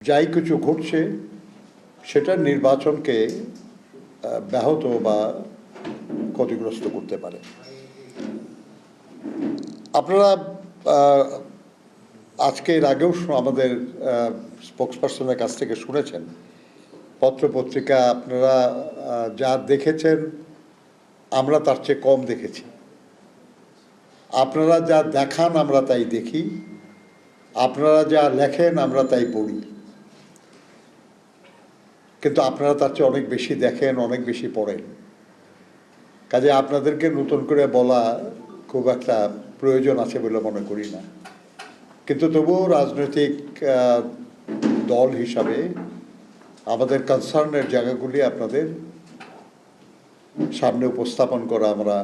যাই কিছু ঘটছে সেটা নির্বাচনকে ব্যাহত বা ক্ষতিগ্রস্ত করতে পারে। আপনারা আজকে এর আগেও আমাদের স্পোক্সপারসনের কাছ থেকে শুনেছেন, পত্রপত্রিকা আপনারা যা দেখেছেন আমরা তার চেয়ে কম দেখেছি। আপনারা যা দেখান আমরা তাই দেখি, আপনারা যা লেখেন আমরা তাই পড়ি, কিন্তু আপনারা তার চেয়ে অনেক বেশি দেখেন, অনেক বেশি পড়েন। কাজে আপনাদেরকে নতুন করে বলা খুব একটা প্রয়োজন আছে বলে মনে করি না। কিন্তু তবুও রাজনৈতিক দল হিসাবে আমাদের কনসার্নের জায়গাগুলি আপনাদের সামনে উপস্থাপন করা আমরা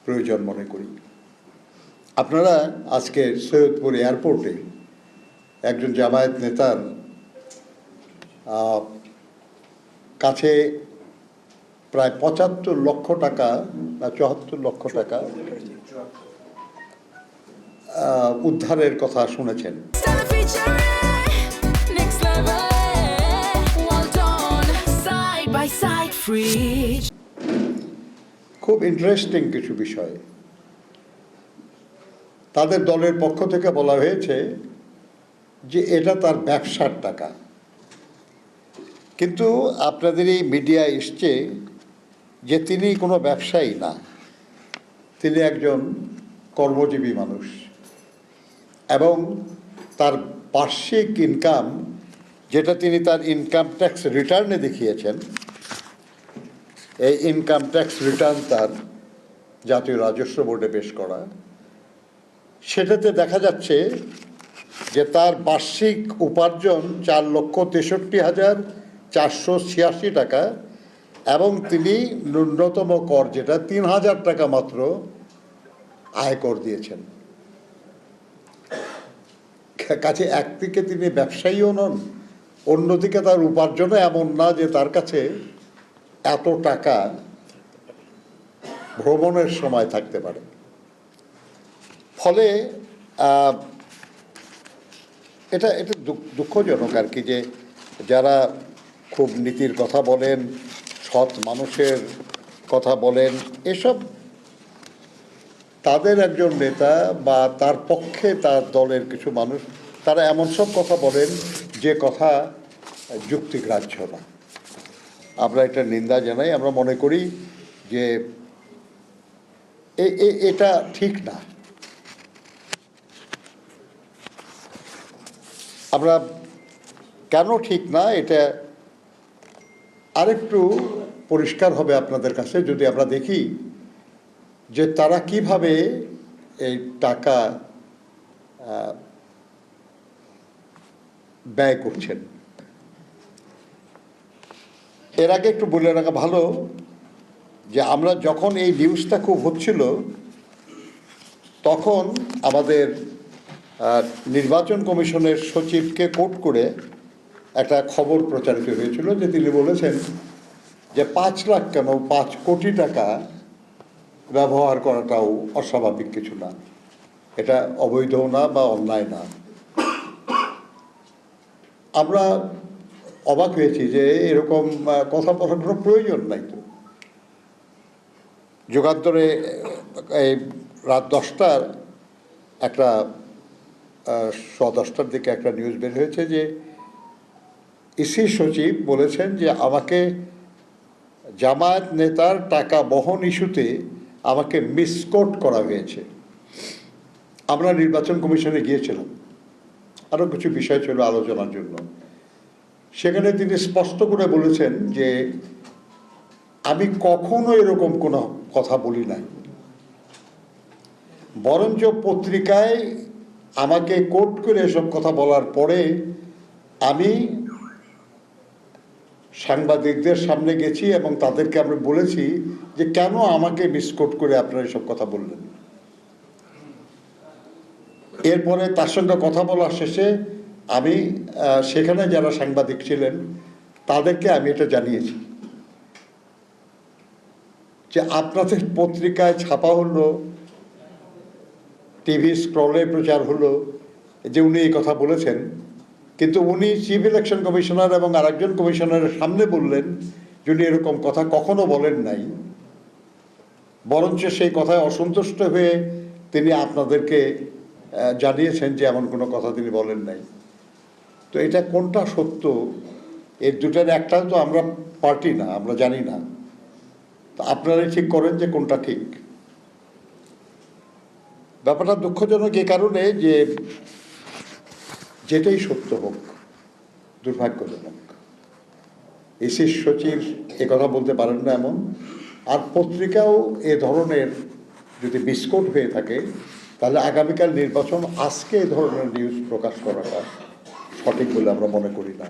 প্রয়োজন মনে করি। আপনারা আজকে সৈয়দপুর এয়ারপোর্টে একজন জামায়াত নেতার কাছে প্রায় ৭৫ লক্ষ টাকা না ৭৪ লক্ষ টাকা উদ্ধারের কথা শুনেছেন। খুব ইন্টারেস্টিং কিছু বিষয়। তাদের দলের পক্ষ থেকে বলা হয়েছে যে এটা তার ব্যবসার টাকা, কিন্তু আপনাদের এই মিডিয়া এসছে যে তিনি কোনো ব্যবসায়ী না, তিনি একজন কর্মজীবী মানুষ এবং তার বার্ষিক ইনকাম, যেটা তিনি তার ইনকাম ট্যাক্স রিটার্নে দেখিয়েছেন, এই ইনকাম ট্যাক্স রিটার্ন তার জাতীয় রাজস্ব বোর্ডে পেশ করা, সেটাতে দেখা যাচ্ছে যে তার বার্ষিক উপার্জন ৪,৬৩,৪৮৬ টাকা এবং তিনি ন্যূনতম কর যেটা ৩,০০০ টাকা মাত্র আয়কর দিয়েছেন। কাছে একদিকে তিনি ব্যবসায়ীও নন, অন্যদিকে তার উপার্জনও এমন না যে তার কাছে এত টাকা ভ্রমণের সময় থাকতে পারে। ফলে এটা দুঃখজনক আর কি, যে যারা খুব নীতির কথা বলেন, সৎ মানুষের কথা বলেন, এসব তাদের একজন নেতা বা তার পক্ষে তার দলের কিছু মানুষ, তারা এমন সব কথা বলেন যে কথা যুক্তিগ্রাহ্য না। আমরা এটা নিন্দা জানাই। আমরা মনে করি যে এটা ঠিক না। আমরা কেন ঠিক না এটা আরেকটু পরিষ্কার হবে আপনাদের কাছে যদি আমরা দেখি যে তারা কিভাবে এই টাকা ব্যয় করছেন। এর আগে একটু বলে রাখা ভালো যে আমরা যখন এই নিউজটা খুব হচ্ছিল তখন আমাদের নির্বাচন কমিশনের সচিবকে কোট করে একটা খবর প্রচারিত হয়েছিল যে তিনি বলেছেন যে ৫ লাখ কেন ৫ কোটি টাকা ব্যবহার করাটাও অস্বাভাবিক কিছু না, এটা অবৈধ না বা অন্যায় না। আমরা অবাক হয়েছি যে এরকম কথা বলার কোনো প্রয়োজন নাই। তো যুগান্তরে এই রাত 10টার একটা 10:15টার দিকে একটা নিউজ বের হয়েছে যে ইসি সচিব বলেছেন যে আমাকে জামায়াত নেতার টাকা বহন ইস্যুতে আমাকে মিসকোট করা হয়েছে। আমরা নির্বাচন কমিশনে গিয়েছিলাম, আরও কিছু বিষয় ছিল আলোচনার জন্য। সেখানে তিনি স্পষ্ট করে বলেছেন যে আমি কখনো এরকম কোনো কথা বলি নাই, বরঞ্চ পত্রিকায় আমাকে কোট করে এসব কথা বলার পরে আমি সাংবাদিকদের সামনে গেছি এবং তাদেরকে আমরা বলেছি যে কেন আমাকে মিসকোট করে আপনারা এসব কথা বললেন। এরপরে তার সঙ্গে কথা বলার শেষে আমি সেখানে যারা সাংবাদিক ছিলেন তাদেরকে আমি এটা জানিয়েছি যে আপনাদের পত্রিকায় ছাপা হলো, টিভি স্ক্রলে প্রচার হলো যে উনি এই কথা বলেছেন, কিন্তু উনি চিফ ইলেকশন কমিশনার এবং আরেকজন কমিশনারের সামনে বললেন যিনি এরকম কথা কখনো বলেন নাই, বরঞ্চ সেই কথায় অসন্তুষ্ট হয়ে তিনি আপনাদেরকে জানিয়েছেন যে এমন কোনো কথা তিনি বলেন নাই। তো এটা কোনটা সত্য, এর দুটার একটা তো আমরা পার্টি না, আমরা জানি না। তো আপনারাই ঠিক করেন যে কোনটা ঠিক। ব্যাপারটা দুঃখজনক এ কারণে যে যেটাই সত্য হোক, দুর্ভাগ্যজনক ইসির সচিব কথা বলতে পারেন না এমন, আর পত্রিকাও এ ধরনের যদি বিস্কুট হয়ে থাকে তাহলে আগামীকাল নির্বাচন আজকে এ ধরনের নিউজ প্রকাশ করাটা সঠিক বলে আমরা মনে করি না।